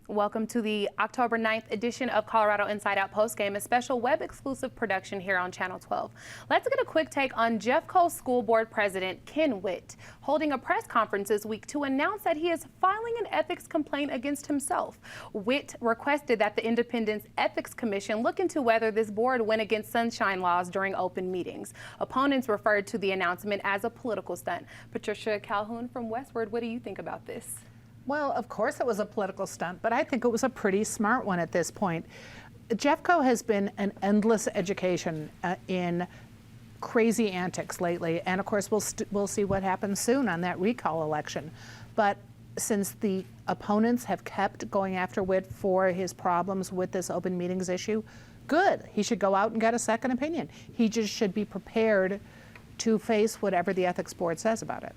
Welcome to the October 9th edition of Colorado Inside Out Postgame, a special web-exclusive production here on Channel 12. Let's get a quick take on JeffCo School Board President Ken Witt holding a press conference this week to announce that he is filing an ethics complaint against himself. Witt requested that the Independence Ethics Commission look into whether this board went against sunshine laws during open meetings. Opponents referred to the announcement as a political stunt. Patricia Calhoun from Westward, what do you think about this? Well, of course it was a political stunt, but I think it was a pretty smart one at this point. JeffCo has been an endless education in crazy antics lately, and of course we'll see what happens soon on that recall election. But since the opponents have kept going after Witt for his problems with this open meetings issue, good. He should go out and get a second opinion. He just should be prepared to face whatever the ethics board says about it.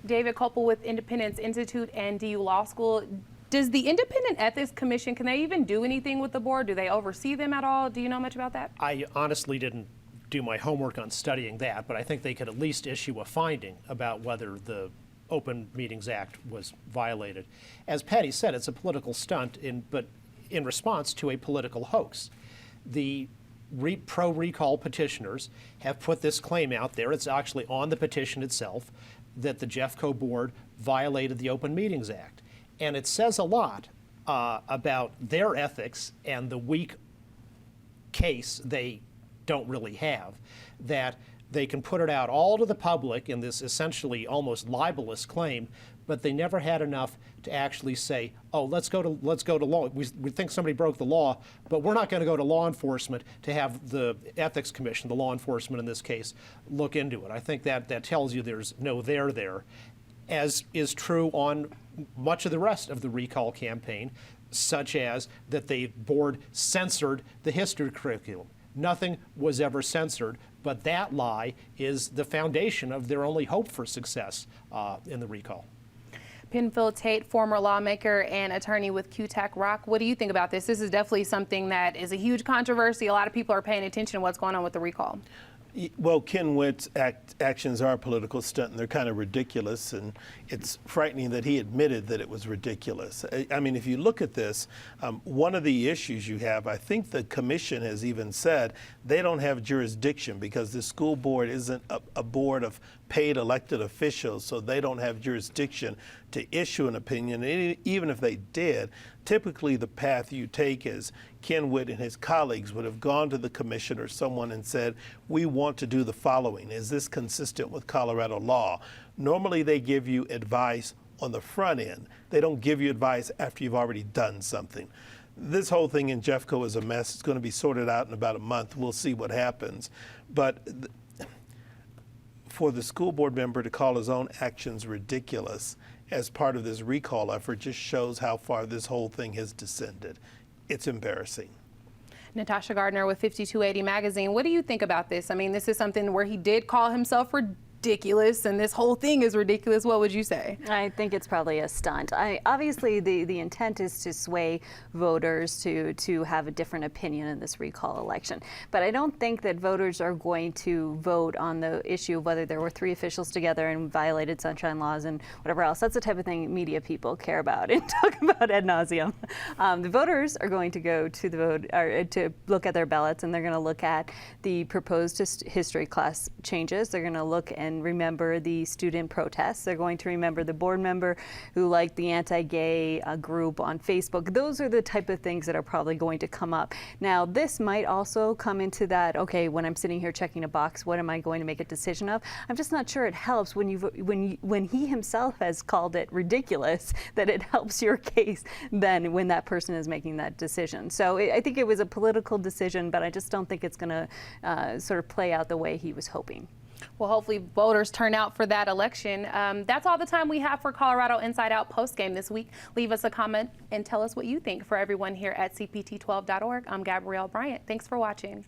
David Koppel with Independence Institute and DU Law School. Does the Independent Ethics Commission, can they even do anything with the board? Do they oversee them at all? Do you know much about that? I honestly didn't do my homework on studying that, but I think they could at least issue a finding about whether the Open Meetings Act was violated. As Patty said, it's a political stunt, but in response to a political hoax. The pro-recall petitioners have put this claim out there. It's actually on the petition itself, that the JeffCo board violated the Open Meetings Act. And it says a lot about their ethics and the weak case they don't really have, that they can put it out all to the public in this essentially almost libelous claim, but they never had enough to actually say, oh, let's go to law. We think somebody broke the law, but we're not going to go to law enforcement to have the Ethics Commission, the law enforcement in this case, look into it. I think that tells you there's no there, as is true on much of the rest of the recall campaign, such as that the board censored the history curriculum. Nothing was ever censored, but that lie is the foundation of their only hope for success in the recall. Penfield Tate, former lawmaker and attorney with QTAC Rock. What do you think about this? This is definitely something that is a huge controversy. A lot of people are paying attention to what's going on with the recall. Well, Ken Witt's actions are a political stunt, and they're kind of ridiculous, and it's frightening that he admitted that it was ridiculous. I mean, if you look at this, one of the issues you have, I think the commission has even said they don't have jurisdiction because the school board isn't a board of paid elected officials, so they don't have jurisdiction to issue an opinion. And even if they did, typically the path you take is Ken Witt and his colleagues would have gone to the commission or someone and said, we want to do the following. Is this consistent with Colorado law? Normally they give you advice on the front end. They don't give you advice after you've already done something. This whole thing in JeffCo is a mess. It's going to be sorted out in about a month. We'll see what happens. But for the school board member to call his own actions ridiculous as part of this recall effort just shows how far this whole thing has descended. It's embarrassing. Natasha Gardner with 5280 Magazine. What do you think about this? I mean, this is something where he did call himself ridiculous, and this whole thing is ridiculous. What would you say? I think it's probably a stunt. Obviously, the intent is to sway voters to have a different opinion in this recall election. But I don't think that voters are going to vote on the issue of whether there were three officials together and violated sunshine laws and whatever else. That's the type of thing media people care about and talk about ad nauseum. The voters are going to go to the vote or to look at their ballots, and they're going to look at the proposed history class changes. They're going to look and remember the student protests. They're going to remember the board member who liked the anti-gay group on Facebook. Those are the type of things that are probably going to come up. Now, this might also come into that, okay, when I'm sitting here checking a box, what am I going to make a decision of? I'm just not sure it helps when he himself has called it ridiculous, that it helps your case then when that person is making that decision. So I think it was a political decision, but I just don't think it's going to sort of play out the way he was hoping. Well, hopefully voters turn out for that election. That's all the time we have for Colorado Inside Out postgame this week. Leave us a comment and tell us what you think. For everyone here at CPT12.org, I'm Gabrielle Bryant. Thanks for watching.